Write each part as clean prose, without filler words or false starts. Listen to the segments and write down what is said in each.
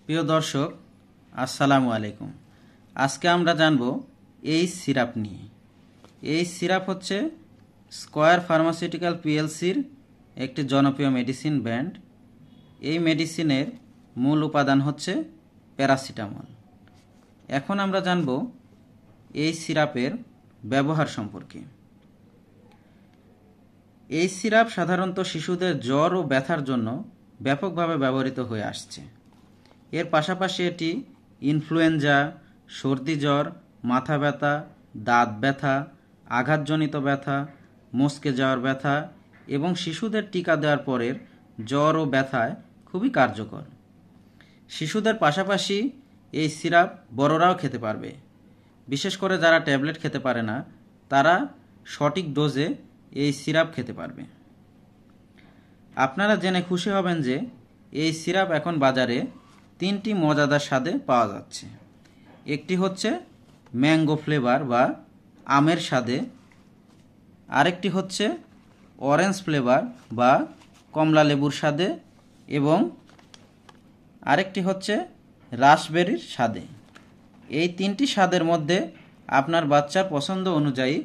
প্রিয় দর্শক, আসসালামু আলাইকুম। আজকে আমরা জানব এই সিরাপ নিয়ে। এই সিরাপ হচ্ছে স্কয়ার ফার্মাসিউটিক্যাল পিএলসির একটি জনপ্রিয় মেডিসিন ব্র্যান্ড। এই মেডিসিনের মূল উপাদান হচ্ছে প্যারাসিটামল। এখন আমরা জানব এই সিরাপের ব্যবহার সম্পর্কে। এই সিরাপ সাধারণত শিশুদের জ্বর ও ব্যথার জন্য ব্যাপকভাবে ব্যবহৃত হয়ে আসছে। এর পাশাপাশি এটি ইনফ্লুয়েঞ্জা, সর্দি জ্বর, মাথা ব্যথা, দাঁত ব্যথা, আঘাতজনিত ব্যথা, মস্কে যাওয়ার ব্যথা এবং শিশুদের টিকা দেওয়ার পরের জ্বর ও ব্যথায় খুবই কার্যকর। শিশুদের পাশাপাশি এই সিরাপ বড়রাও খেতে পারবে। বিশেষ করে যারা ট্যাবলেট খেতে পারে না, তারা সঠিক ডোজে এই সিরাপ খেতে পারবে। আপনারা জেনে খুশি হবেন যে এই সিরাপ এখন বাজারে 3টি মজাদার স্বাদে পাওয়া যাচ্ছে। একটি হচ্ছে ম্যাঙ্গো ফ্লেভার বা আমের স্বাদে, আরেকটি হচ্ছে অরেঞ্জ ফ্লেভার বা কমলা লেবুর স্বাদে এবং আরেকটি হচ্ছে রাসবেরির স্বাদে। এই 3টি স্বাদের মধ্যে আপনার বাচ্চার পছন্দ অনুযায়ী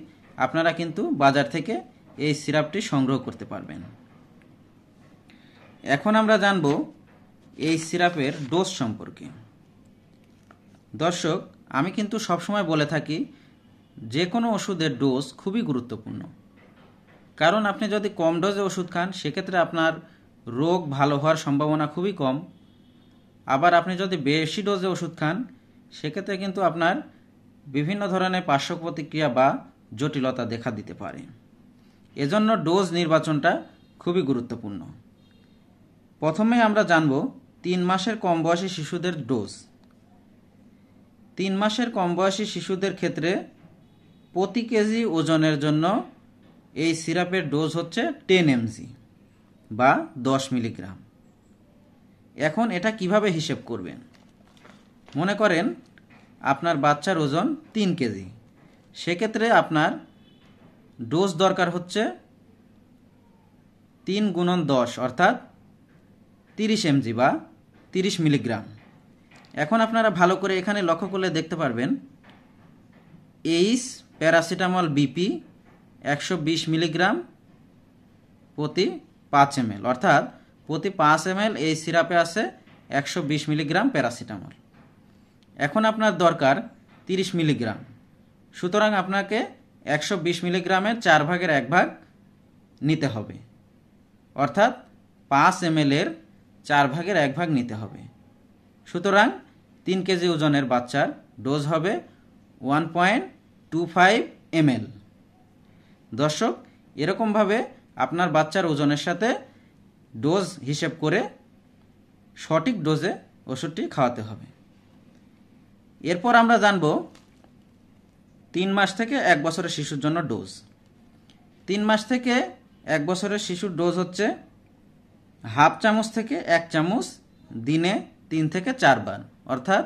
আপনারা কিন্তু বাজার থেকে এই সিরাপটি সংগ্রহ করতে পারবেন। এখন আমরা জানব এই সিরাপের ডোজ সম্পর্কে। দর্শক, আমি কিন্তু সবসময় বলে থাকি যে কোনো ওষুধের ডোজ খুবই গুরুত্বপূর্ণ। কারণ আপনি যদি কম ডোজে ওষুধ খান, সেক্ষেত্রে আপনার রোগ ভালো হওয়ার সম্ভাবনা খুবই কম। আবার আপনি যদি বেশি ডোজে ওষুধ খান, সেক্ষেত্রে কিন্তু আপনার বিভিন্ন ধরনের পার্শ্ব প্রতিক্রিয়া বা জটিলতা দেখা দিতে পারে। এজন্য ডোজ নির্বাচনটা খুবই গুরুত্বপূর্ণ। প্রথমে আমরা জানব 3 মাসের কম বয়সী শিশুদের ডোজ। 3 মাসের কম বয়সী শিশুদের ক্ষেত্রে প্রতি কেজি ওজনের জন্য এই সিরাপের ডোজ হচ্ছে 10 mg বা 10 মিলিগ্রাম। এখন এটা কিভাবে হিসেব করবেন? মনে করেন আপনার বাচ্চার ওজন 3 কেজি, সেক্ষেত্রে আপনার ডোজ দরকার হচ্ছে 3 × 10 অর্থাৎ 30 mg বা 30 মিলিগ্রাম। এখন আপনারা ভালো করে এখানে লক্ষ্য করলে দেখতে পারবেন এইচ প্যারাসিটামল বিপি 120 মিলিগ্রাম প্রতি 5 ml, অর্থাৎ প্রতি 5 ml এই সিরাপে আছে 120 মিলিগ্রাম প্যারাসিটামল। এখন আপনার দরকার 30 মিলিগ্রাম, সুতরাং আপনাকে 120 মিলিগ্রামের 4 ভাগের 1 ভাগ নিতে হবে, অর্থাৎ 5 ml এর 4 ভাগের 1 ভাগ নিতে হবে। সুতরাং 3 কেজি ওজনের বাচ্চার ডোজ হবে 1.25 ml। দর্শক, এরকমভাবে আপনার বাচ্চার ওজনের সাথে ডোজ হিসেব করে সঠিক ডোজে ওষুধটি খাওয়াতে হবে। এরপর আমরা জানব 3 মাস থেকে 1 বছরের শিশুর জন্য ডোজ। 3 মাস থেকে 1 বছরের শিশুর ডোজ হচ্ছে হাফ চামচ থেকে 1 চামচ দিনে 3 থেকে 4 বার, অর্থাৎ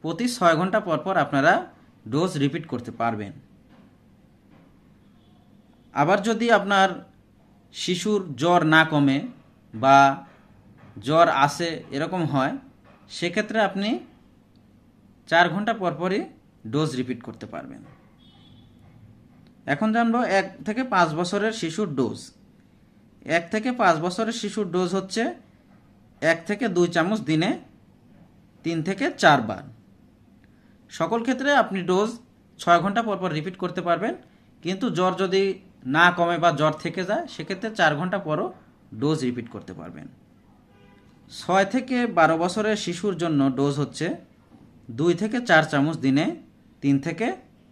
প্রতি 6 ঘন্টা পর পর আপনারা ডোজ রিপিট করতে পারবেন। আবার যদি আপনার শিশুর জ্বর না কমে বা জ্বর আসে এরকম হয়, সেক্ষেত্রে আপনি 4 ঘন্টা পর পরই ডোজ রিপিট করতে পারবেন। এখন জানবো 1 থেকে 5 বছরের শিশুর ডোজ। 1 থেকে 5 বছরের শিশুর ডোজ হচ্ছে 1 থেকে 2 চামচ দিনে 3 থেকে 4 বার। সকল ক্ষেত্রে আপনি ডোজ 6 ঘন্টা পর পর রিপিট করতে পারবেন, কিন্তু জ্বর যদি না কমে বা জ্বর থেকে যায়, সেক্ষেত্রে 4 ঘন্টা পরও ডোজ রিপিট করতে পারবেন। 6 থেকে 12 বছরের শিশুর জন্য ডোজ হচ্ছে 2 থেকে 4 চামচ দিনে 3 থেকে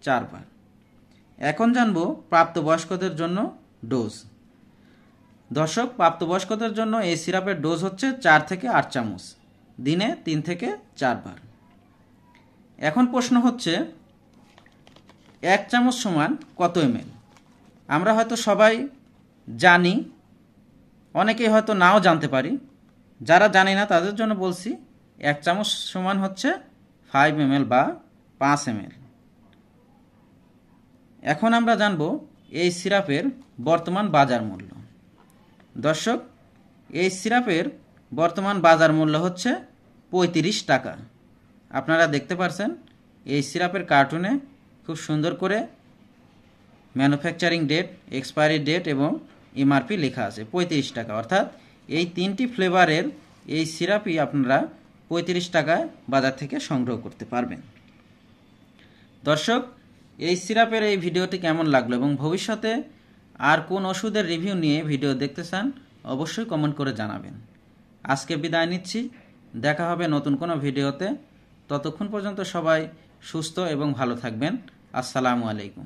4 বার। এখন জানবো প্রাপ্তবয়স্কদের জন্য ডোজ। দর্শক, প্রাপ্তবয়স্কদের জন্য এই সিরাপের ডোজ হচ্ছে 4 থেকে 8 চামচ দিনে 3 থেকে 4 বার। এখন প্রশ্ন হচ্ছে 1 চামচ সমান কত ml? আমরা হয়তো সবাই জানি, অনেকেই হয়তো নাও জানতে পারি। যারা জানি না তাদের জন্য বলছি 1 চামচ সমান হচ্ছে 5 ml বা 5 ml। এখন আমরা জানব এই সিরাপের বর্তমান বাজার মূল্য। দর্শক, এই সিরাপের বর্তমান বাজার মূল্য হচ্ছে 35 টাকা। আপনারা দেখতে পাচ্ছেন এই সিরাপের কার্টুনে খুব সুন্দর করে ম্যানুফ্যাকচারিং ডেট, এক্সপায়ারি ডেট এবং এমআরপি লেখা আছে 35 টাকা। অর্থাৎ এই 3টি ফ্লেভারের এই সিরাপই আপনারা 35 টাকায় বাজার থেকে সংগ্রহ করতে পারবেন। দর্শক, এই সিরাপের এই ভিডিওটি কেমন লাগলো এবং ভবিষ্যতে আর কোন ওষুধের রিভিউ নিয়ে ভিডিও দেখতে চান অবশ্যই কমেন্ট করে জানাবেন। আজকে বিদায় নিচ্ছি, দেখা হবে নতুন কোনো ভিডিওতে। ততক্ষণ পর্যন্ত সবাই সুস্থ এবং ভালো থাকবেন। আসসালামু আলাইকুম।